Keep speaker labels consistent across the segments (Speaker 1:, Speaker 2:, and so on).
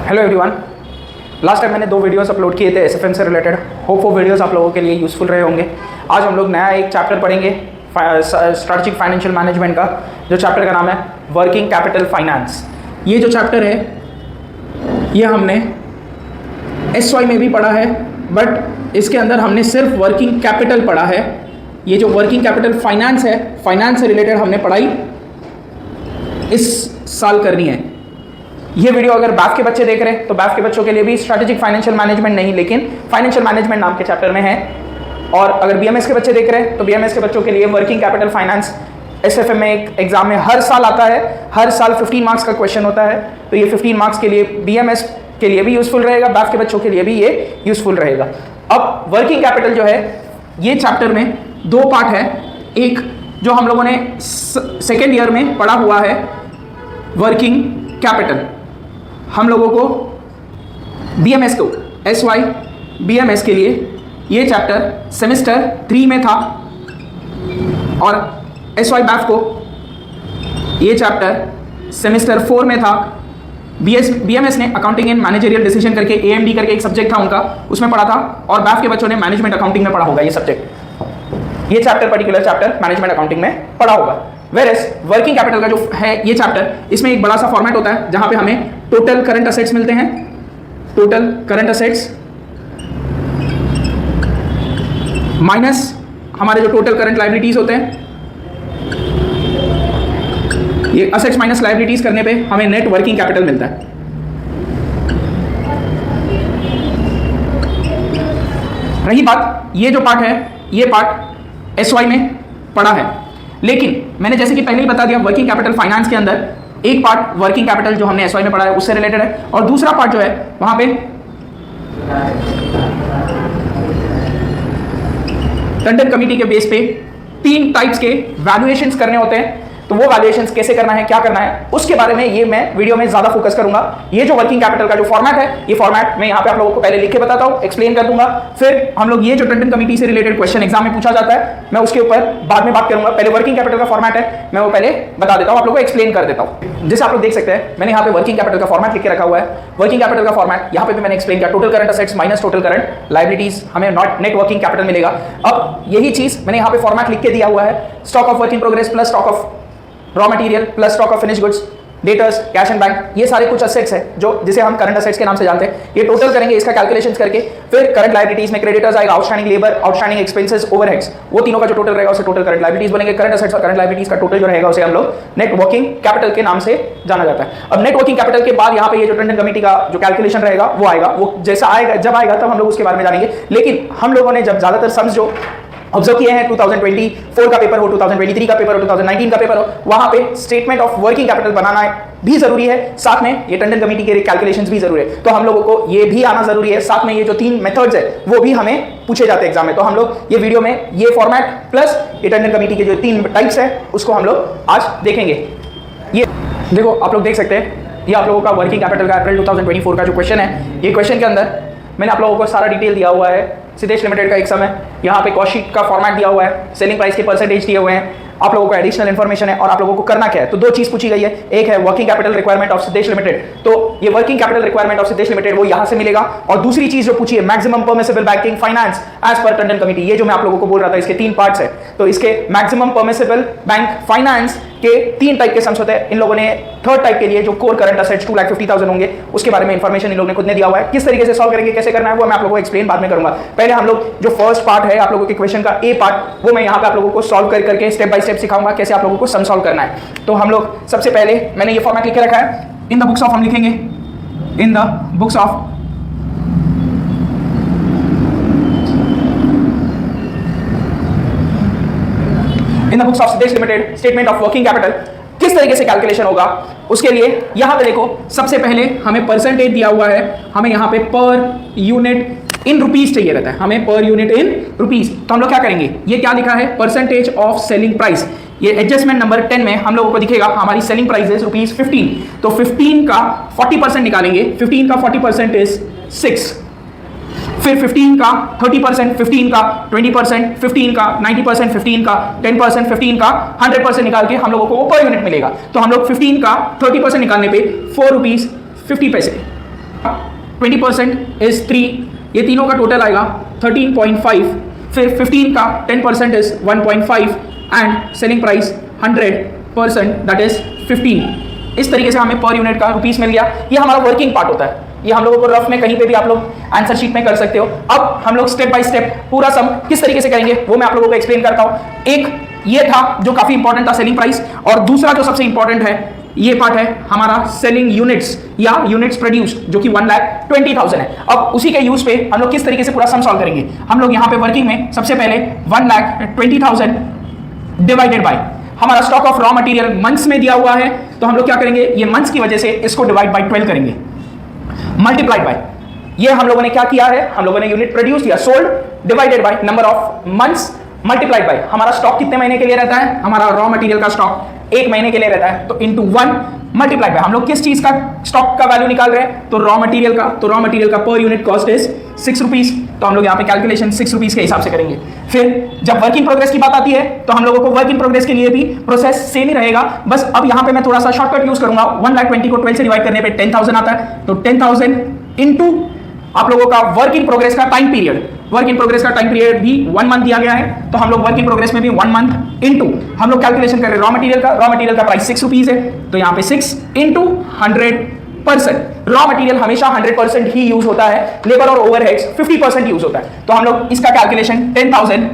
Speaker 1: Hello everyone. Last time मैंने 2 videos upload किए थे एसएफएम से रिलेटेड। होप वो वीडियोस आप लोगों के लिए यूज़फुल रहे होंगे। आज हम लोग नया एक चैप्टर पढ़ेंगे स्ट्रैटेजिक फाइनेंशियल मैनेजमेंट का, जो चैप्टर का नाम है वर्किंग कैपिटल फाइनेंस। ये जो चैप्टर है ये हमने एसवाई में भी पढ़ा है, बट इसके अंदर हमने सिर्फ वर्किंग कैपिटल पढ़ा है। ये जो वर्किंग कैपिटल फाइनेंस है, फाइनेंस से रिलेटेड हमने पढ़ाई इस साल करनी है। ये वीडियो अगर बैफ के बच्चे देख रहे हैं तो बैफ के बच्चों के लिए भी स्ट्रैटेजिक फाइनेंशियल मैनेजमेंट नहीं, लेकिन फाइनेंशियल मैनेजमेंट नाम के चैप्टर में है। और अगर बीएमएस के बच्चे देख रहे हैं तो बीएमएस के बच्चों के लिए वर्किंग कैपिटल फाइनेंस एसएफएम में एक एग्जाम में हर साल आता है। हर साल 15 मार्क्स का क्वेश्चन होता है, तो ये 15 मार्क्स के लिए बीएमएस के लिए भी यूजफुल रहेगा, बैफ के बच्चों के लिए भी ये यूजफुल रहेगा। अब वर्किंग कैपिटल जो है, ये चैप्टर में 2 पार्ट है। एक जो हम लोगों ने सेकेंड ईयर में पढ़ा हुआ है वर्किंग कैपिटल, हम लोगों को बीएमएस को एसवाई बीएमएस के लिए ये चैप्टर सेमेस्टर 3 में था, और एसवाई बैफ को ये चैप्टर सेमेस्टर 4 में था। बीएमएस ने अकाउंटिंग एंड मैनेजरियल डिसीजन करके एएमडी करके एक सब्जेक्ट था उनका, उसमें पढ़ा था, और बैफ के बच्चों ने मैनेजमेंट अकाउंटिंग में पढ़ा होगा ये सब्जेक्ट। ये chapter particular chapter management accounting में पढ़ा होगा। वेरएस वर्किंग कैपिटल का जो है ये चैप्टर, इसमें एक बड़ा सा फॉर्मेट होता है जहां पे हमें टोटल करंट असेट्स मिलते हैं। टोटल करंट असेट्स माइनस हमारे जो टोटल करंट लायबिलिटीज होते हैं, ये असेट्स माइनस लायबिलिटीज करने पे हमें नेट वर्किंग कैपिटल मिलता है। रही बात, ये जो पार्ट है ये पार्ट एसवाई में पढ़ा है, लेकिन मैंने जैसे कि पहले ही बता दिया वर्किंग कैपिटल फाइनेंस के अंदर एक पार्ट वर्किंग कैपिटल जो हमने एसवाई में पढ़ा है उससे रिलेटेड है, और दूसरा पार्ट जो है वहां पे टंडन कमेटी के बेस पे 3 टाइप्स के वैल्यूएशंस करने होते हैं। तो वो वैल्यूएशंस कैसे करना है, क्या करना है, उसके बारे में ये मैं वीडियो में ज्यादा फोकस करूंगा। ये जो वर्किंग कैपिटल का जो फॉर्मेट है, ये फॉर्मेट मैं यहाँ पे आप लोगों को पहले लिख के बताता हूँ, एक्सप्लेन कर दूंगा। फिर हम लोग ये जो टंडन कमेटी से रिलेटेड क्वेश्चन एग्जाम में पूछा जाता है, मैं उसके ऊपर बाद में बात करूंगा। पहले वर्किंग कैपिटल का फॉर्मेट है, मैं वो पहले बता देता हूँ, आप लोगों को एक्सप्लेन कर देता हूँ। जैसे आप लोग देख सकते हैं, मैंने यहाँ पे वर्किंग कैपिटल का फॉर्मेट लिख के रखा हुआ है। वर्किंग कैपिटल का फॉर्मेट यहाँ पे भी मैंने एक्सप्लेन किया, total current assets minus total current liabilities, हमें नॉट नेट वर्किंग कैपिटल मिलेगा। अब यही चीज मैंने यहाँ पे फॉर्मेट लिख के दिया हुआ है, stock of work in progress plus stock of raw material plus stock of finish goods, debtors, cash and bank, ये सारे कुछ असेट्स हैं जो जिसे हम करंट असेट्स के नाम से जानते हैं। ये टोटल करेंगे, इसका कैलकुलेशंस करके फिर करंट लायबिलिटीज में क्रेडिटर्स आएगा, outstanding labour, outstanding expenses, overheads, वो तीनों का जो टोटल रहेगा उसे टोटल करंट लायबिलिटीज बोलेंगे। करंट असेट्स और करंट लायबिलिटीज का टोटल जो रहेगा उसे हम लोग नेट वर्किंग कैपिटल के नाम से जाना जाता है। अब नेट वर्किंग कैपिटल के बाद यहाँ पे ये जो टंडन कमेटी का जो कैलकुलेशन रहेगा वो आएगा, वो जैसा आएगा जब आएगा तब हम लोग उसके बारे में जानेंगे। लेकिन हम लोगों ने जब ज्यादातर सम्स जो ऑब्जर्व किए हैं, 2024 का पेपर हो, 2023 का पेपर हो, 2019 का पेपर हो, वहां पे स्टेटमेंट ऑफ वर्किंग कैपिटल बनाना भी जरूरी है, साथ में ये टंडन कमेटी के कैलकुलेशंस भी जरूरी है। तो हम लोगों को ये भी आना जरूरी है, साथ में ये जो 3 मेथड्स है वो भी हमें पूछे जाते हैं एग्जाम में। तो हम लोग ये वीडियो में ये फॉर्मेट प्लस ये टंडन कमेटी के जो 3 टाइप्स है उसको हम लोग आज देखेंगे। ये देखो आप लोग देख सकते हैं, ये आप लोगों का वर्किंग कैपिटल का अप्रैल 2024 का जो क्वेश्चन है, ये क्वेश्चन के अंदर मैंने आप लोगों को सारा डिटेल दिया हुआ है। सिद्धेश लिमिटेड का एक सम है, यहाँ पे कॉस्ट शीट का फॉर्मेट दिया हुआ है, सेलिंग प्राइस के परसेंटेज दिए हुए हैं, आप लोगों को एडिशनल इन्फॉर्मेशन है, और आप लोगों को करना क्या है। तो 2 चीज पूछी गई है, एक है working capital requirement of Siddhesh limited, तो ये working capital requirement of Siddhesh limited वो यहाँ से मिलेगा, और दूसरी चीज जो पूछी है maximum permissible banking finance as per Tandon committee, ये जो मैं आप लोगों को बोल रहा था इसके 3 पार्ट्स है। तो इसके मैक्सिमम परमिसिबल बैंक फाइनेंस के 3 टाइप के सम्स होते हैं। इन लोगों ने 3rd टाइप के लिए जो कोर करंट असेट्स 2,50,000 होंगे उसके बारे में इंफॉर्मेशन इन लोगों ने खुद ने दिया हुआ है। किस तरीके से सॉल्व करेंगे, कैसे करना है, वो मैं आप लोगों को एक्सप्लेन बाद में करूंगा। पहले हम लोग जो फर्स्ट पार्ट है आप लोगों के क्वेश्चन का ए पार्ट, वो मैं यहाँ पे आप लोगों को सॉल्व करके स्टेप बाय स्टेप सिखाऊंगा कैसे आप लोगों को सम सॉल्व करना है। तो हम लोग सबसे पहले मैंने ये फॉर्मेट लिख के रखा है, इन द बुक्स ऑफ हम लिखेंगे in the books of Siddhesh limited statement of working capital किस तरीके से कैलकुलेशन होगा। उसके लिए यहां पे देखो, सबसे पहले हमें परसेंटेज दिया हुआ है, हमें यहां पे पर यूनिट इन रुपीस चाहिए रहता है, हमें पर यूनिट इन रुपीस। तो हम लोग क्या करेंगे, ये क्या लिखा है, परसेंटेज ऑफ सेलिंग प्राइस, ये एडजस्टमेंट नंबर 10 में हम लोगों को दिखेगा हमारी सेलिंग प्राइस इज ₹15। तो 15 का 40% निकालेंगे, 15 का 40% इज 6, फिर 15 का 30%, 15 का 20%, 15 का 90%, 15 का 10%, 15 का 100% निकाल के हम लोगों को वो पर यूनिट मिलेगा। तो हम लोग 15 का 30% निकालने पे ₹4.50 20% इज 3, ये तीनों का टोटल आएगा 13.5, फिर 15 का 10% is 1.5 and selling price 100% that is 15। इस तरीके से हमें पर यूनिट का रुपीस मिल गया। ये हमारा वर्किंग पार्ट होता है, ये हम लोगों को रफ में कहीं पे भी आप लोग आंसर शीट में कर सकते हो। अब हम लोग स्टेप बाय स्टेप पूरा सम किस तरीके से करेंगे वो मैं आप लोगों को एक्सप्लेन करता हूं। एक ये था जो काफी इंपॉर्टेंट था, सेलिंग प्राइस, और दूसरा जो सबसे इंपॉर्टेंट है ये पार्ट है हमारा सेलिंग यूनिट्स या यूनिट्स प्रोड्यूस्ड, जो कि 1,20,000 है। अब उसी के यूज पे हम लोग किस तरीके से पूरा सम सॉल्व करेंगे। हम लोग यहाँ पे वर्किंग में सबसे पहले 1,20,000 डिवाइडेड बाय हमारा stock of raw material months में दिया हुआ है, तो हम लोग क्या करेंगे, ये मंथ्स की वजह से इसको डिवाइड बाय 12 करेंगे, मल्टीप्लाइड बाय ये हम लोगों ने क्या किया है, हम लोगों ने यूनिट प्रोड्यूस या sold divided by number of months multiplied by हमारा स्टॉक कितने महीने के लिए रहता है, हमारा रॉ मटेरियल का स्टॉक 1 महीने के लिए रहता है, तो इनटू 1 मल्टीप्लाइड बाय हम लोग किस चीज का स्टॉक का वैल्यू निकाल रहे हैं, तो रॉ मटेरियल का। तो रॉ मटेरियल का per unit cost is 6 rupees, तो हम लोग यहाँ पे कैलकुलेशन 6 रुपीज के हिसाब से करेंगे। फिर जब वर्क इन प्रोग्रेस की बात आती है तो हम लोगों को वर्क इन प्रोग्रेस के लिए भी प्रोसेस सेम ही रहेगा, बस अब यहाँ पे मैं थोड़ा सा शॉर्टकट यूज करूंगा। 1,20,000 को 12 से डिवाइड करने पे 10,000 आता है, तो 10,000 इनटू आप लोगों का वर्क इन प्रोग्रेस का time period, work in progress का टाइम पीरियड भी 1 मंथ दिया गया है, तो हम लोग वर्क इन प्रोग्रेस में भी 1 मंथ इनटू हम लोग कैलकुलेशन कर रहे हैं रॉ मटेरियल का प्राइस 6 रुपीज है, तो यहाँ पे 6 इनटू 100%। रॉ मटेरियल हमेशा 100% ही यूज होता है, लेबर और ओवरहेड्स 50% यूज होता है, तो हम लोग इसका calculation 10,000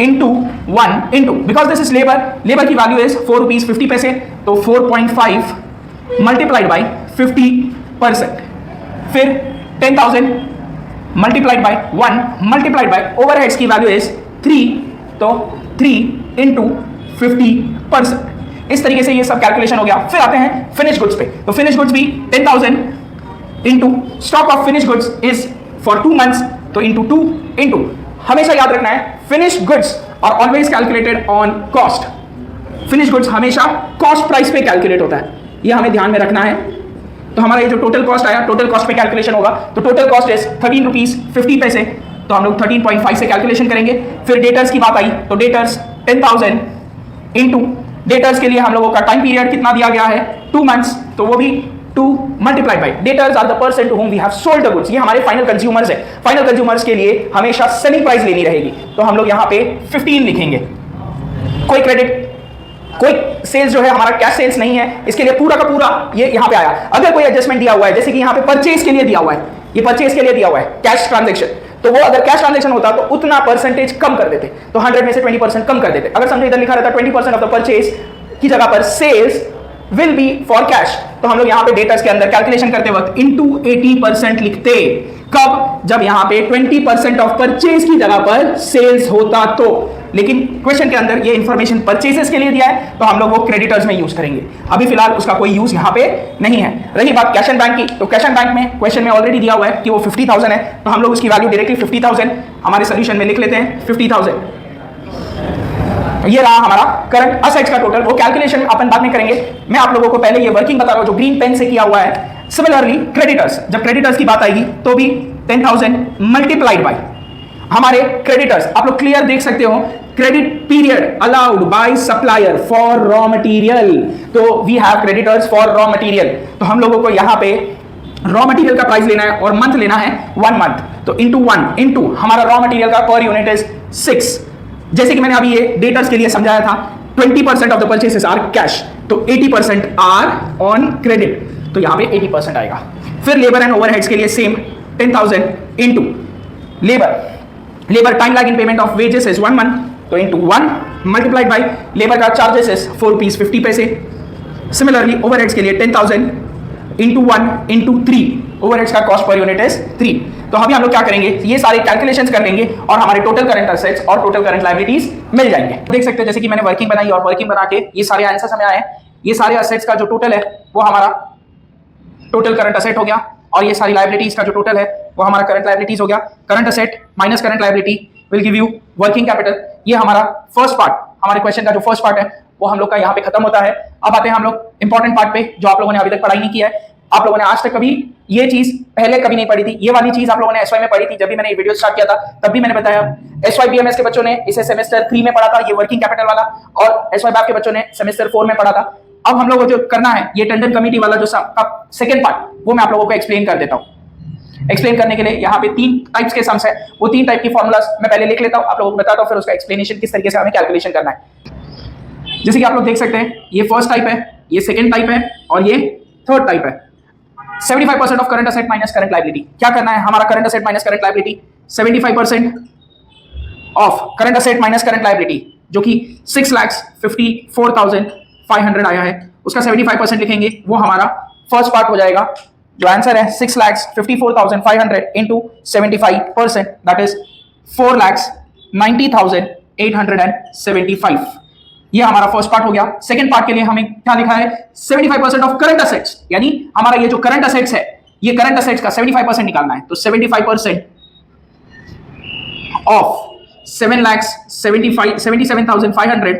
Speaker 1: into 1 into because this is labour की वैल्यू इज 4 रुपीज 50 पैसे, तो 4.5 मल्टीप्लाइड बाई 50%, फिर 10,000 multiplied by 1 multiplied by overheads की वैल्यू इज 3, तो 3 इनटू 50%। इस तरीके से ये सब कैलकुलेशन हो गया। फिर आते हैं फिनिश गुड्स पे, तो फिनिश गुड्स भी 10,000 into stock of finish goods is for 2 months, तो इनटू 2 इनटू हमेशा याद रखना है finish goods are always calculated on cost. Finish goods हमेशा कॉस्ट प्राइस पे कैलकुलेट होता है, ये हमें ध्यान में रखना है। तो हमारा ये जो टोटल कॉस्ट आया, टोटल कॉस्ट पे कैलकुलेशन होगा, तो टोटल कॉस्ट इज 13 रुपीज 50 पैसे, तो हम लोग 13.5 से कैलकुलेशन करेंगे। फिर डेटर्स की बात आई, तो डेटर्स 10,000 इनटू डेटर्स के लिए हम लोगों का टाइम पीरियड कितना दिया गया है 2 मंथ्स, तो वो भी 2 multiplied by debtors are the person to whom we have sold the goods, ये हमारे फाइनल कंज्यूमर्स है। फाइनल कंज्यूमर्स के लिए हमेशा सेलिंग प्राइस लेनी रहेगी, तो हम लोग यहाँ पे 15 लिखेंगे। कोई क्रेडिट कोई सेल्स जो है हमारा कैश सेल्स नहीं है, इसके लिए पूरा का पूरा ये यहाँ पे आया। अगर कोई एडजस्टमेंट दिया हुआ है, जैसे कि यहाँ पे परचेज के लिए दिया हुआ है, ये परचेज के लिए दिया हुआ है कैश ट्रांजैक्शन, तो वो अगर कैश ट्रांजैक्शन होता तो उतना परसेंटेज कम कर देते, तो 100 में से 20% कम कर देते। अगर समझो इधर लिखा रहता 20% ऑफ द परचेज की जगह पर sales will be for cash, तो हम लोग यहाँ पे डेटर्स के अंदर कैलकुलेशन करते वक्त इनटू 80% लिखते। कब? जब यहाँ पे 20% ऑफ परचेज की जगह पर सेल्स होता तो। लेकिन क्वेश्चन के अंदर ये इंफॉर्मेशन परचेजेस के लिए दिया है, तो हम लोग वो क्रेडिटर्स में यूज करेंगे। अभी फिलहाल उसका कोई यूज यहाँ पे नहीं है। रही बात कैश एंड बैंक की, तो कैश एंड बैंक में क्वेश्चन में ऑलरेडी दिया हुआ है कि वो 50,000 है, तो हम लोग उसकी वैल्यू डायरेक्टली 50,000 हमारे सोल्यूशन में लिख लेते हैं 50,000। ये रहा हमारा करंट असेट्स का टोटल, वो कैलकुलेशन अपन बाद में करेंगे। मैं आप लोगों को पहले ये वर्किंग बता रहा हूं जो ग्रीन पेन से किया हुआ है। सिमिलरली क्रेडिटर्स, जब क्रेडिटर्स की बात आएगी तो भी 10,000 मल्टीप्लाइड बाय हमारे क्रेडिटर्स, आप लोग क्लियर देख सकते हो, credit period allowed by supplier for raw material, तो we have creditors for raw material, तो हम लोगों को यहाँ पे रॉ मटेरियल का प्राइस लेना है और मंथ लेना है 1 मंथ, तो इनटू 1 इनटू हमारा रॉ मटेरियल का पर यूनिट इज 6। जैसे कि मैंने अभी ये डेटर्स के लिए समझाया था, 20% of the purchases are cash, तो 80% आर ऑन क्रेडिट, तो यहाँ पे 80% आएगा। फिर लेबर एंड ओवरहेड्स के लिए same 10,000 into labour time lag in payment of wages is 1 month, तो इनटू 1 मल्टीप्लाइड बाय लेबर का चार्जेस इज 4 रुपीज 50 पैसे। सिमिलरली ओवरहेड्स के लिए 10,000 इनटू 1 इनटू 3, ओवरहेड्स का कॉस्ट पर यूनिट इज 3। तो अभी हम लोग क्या करेंगे, ये सारे कैलकुलेशंस कर लेंगे और हमारे टोटल करंट असेट्स और टोटल करंट लायबिलिटीज मिल जाएंगे। देख सकते हैं जैसे कि मैंने वर्किंग बनाई और वर्किंग बना के ये सारे आंसर्स हमें आए। ये सारे असेट्स का जो टोटल है वो हमारा टोटल करंट असेट हो गया, और ये सारी लायबिलिटीज का जो टोटल है वो हमारा करंट लायबिलिटीज हो गया। Current asset minus current liability will give you working capital. ये हमारा फर्स्ट पार्ट, हमारे क्वेश्चन का जो फर्स्ट पार्ट है वो हम लोग का यहाँ पे खत्म होता है। अब आते हैं हम लोग इंपॉर्टेंट पार्ट पे, जो आप लोगों ने अभी तक पढ़ाई नहीं किया है। आप लोगों ने आज तक कभी ये चीज पहले कभी नहीं पढ़ी थी, ये वाली चीज आप लोगों ने एसवाई में पढ़ी थी। जब भी मैंने ये वीडियो स्टार्ट किया था तब भी मैंने बताया, एसवाई बीएमएस के बच्चों ने इसे सेमेस्टर 3 में पढ़ा था, ये वर्किंग कैपिटल वाला, और एसवाई बैक के बच्चों ने सेमेस्टर 4 में पढ़ा था। अब हम लोग को जो करना है, ये टंडन कमेटी वाला जो सेकंड पार्ट, वो मैं आप लोगों को एक्सप्लेन कर देता हूं। एक्सप्लेन करने के लिए यहाँ पे 3 टाइप्स के सम्स है, वो 3 टाइप की फॉर्मूलाज मैं पहले लिख लेता हूँ, आप लोगों को बताता हूँ फिर उसका एक्सप्लेनेशन किस तरीके से हमें कैलकुलेशन करना है। जैसे कि आप लोग देख सकते हैं, ये फर्स्ट टाइप है, ये सेकंड टाइप है और ये थर्ड टाइप है। 75% of current asset minus current liability. क्या करना है हमारा current asset minus current liability, 75% of current asset minus current liability जो कि 6,54,500 आया है, उसका 75% लिखेंगे, वो हमारा फर्स्ट पार्ट हो जाएगा। जो आंसर है 6,54,500 इंटू 75% दैट इज 4,90,875। ये हमारा फर्स्ट पार्ट हो गया। सेकंड पार्ट के लिए हमें क्या लिखा है, 75% ऑफ करंट असेट्स, यानी हमारा ये जो करंट असेट्स है, ये करंट असेट्स का 75% निकालना है। तो 75% ऑफ 7,77,500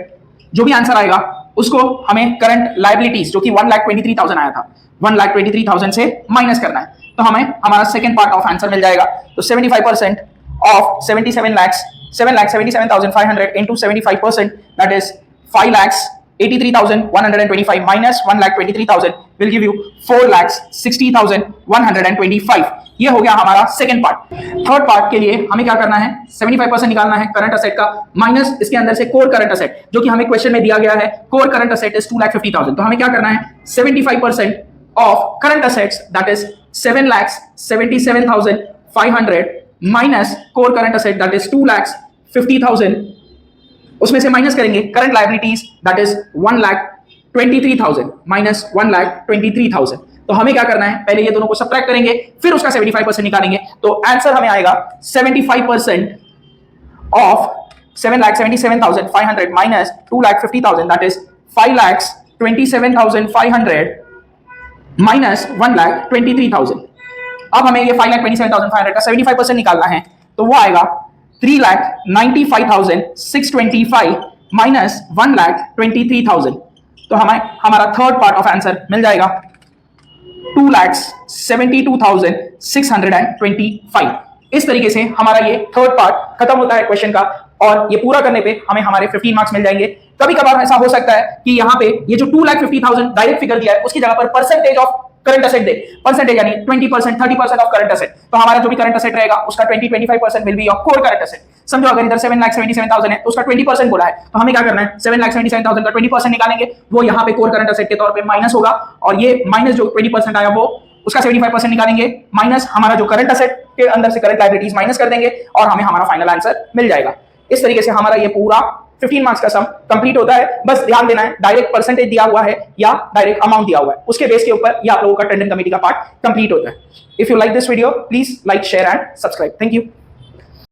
Speaker 1: जो भी आंसर आएगा उसको हमें करंट लायबिलिटीज जो कि 1,23,000 आया था, 1,23,000 से माइनस करना है, तो हमें हमारा सेकंड पार्ट ऑफ आंसर मिल जाएगा। तो 75% of 7,77,500 into 75% that is 5,83,125 minus 1,23,000 will give you 4,60,125। ये हो गया हमारा सेकंड पार्ट। थर्ड पार्ट के लिए हमें क्या करना है, 75% निकालना है करंट असेट का माइनस इसके अंदर से कोर करंट असेट जो कि हमें क्वेश्चन में दिया गया है, कोर करंट असेट इज 2,50,000। तो हमें क्या करना है, 75% of current assets that is 7,77,500 minus core current asset that is 2,50,000, उसमें से माइनस करेंगे current liabilities that is 1,23,000 minus 1,23,000। तो हमें क्या करना है, पहले ये दोनों को सब्ट्रैक्ट करेंगे फिर उसका 75% निकालेंगे। तो आंसर हमें आएगा 75% of 7,77,500 minus 2,50,000 that is 5,27,500 minus 1,23,000। अब हमें ये 5,27,500 का 75% निकालना है, तो वो आएगा 3,95,625 माइनस 1,23,000। तो हमें हमारा थर्ड पार्ट ऑफ आंसर मिल जाएगा 2,72,625। इस तरीके से हमारा ये थर्ड पार्ट खत्म होता है क्वेश्चन का, और ये पूरा करने पे हमें हमारे 15 मार्क्स मिल जाएंगे। कभी कभार ऐसा हो सकता है कि यहाँ पे ये जो 2,50,000 डायरेक्ट फिगर दिया है उसकी जगह पर percentage of current asset they, percentage यानी 20%, 30% ऑफ करंट असेट। तो हमारा जो भी करंट असेट रहेगा उसका 20-25% will be of core current asset. समझो अगर इधर 7,77,000 है तो उसका 20% बोला है, तो हमें क्या करना है, 7,77,000 का 20% निकालेंगे, वो यहाँ पे कोर करंट असेट के तौर पे माइनस होगा, और ये माइनस जो 20% आया वो उसका 75% निकालेंगे, माइनस हमारा जो करंट असेट के अंदर से करंट लायबिलिटीज माइनस कर देंगे, और हमें हमारा फाइनल आंसर मिल जाएगा। इस तरीके से हमारा ये पूरा 15 मार्क्स का सम कंप्लीट होता है। बस ध्यान देना है डायरेक्ट परसेंटेज दिया हुआ है या डायरेक्ट अमाउंट दिया हुआ है, उसके बेस के ऊपर ये आप लोगों का टेंडेंट कमेटी का पार्ट कंप्लीट होता है। If you like this video please like, share and subscribe. Thank you.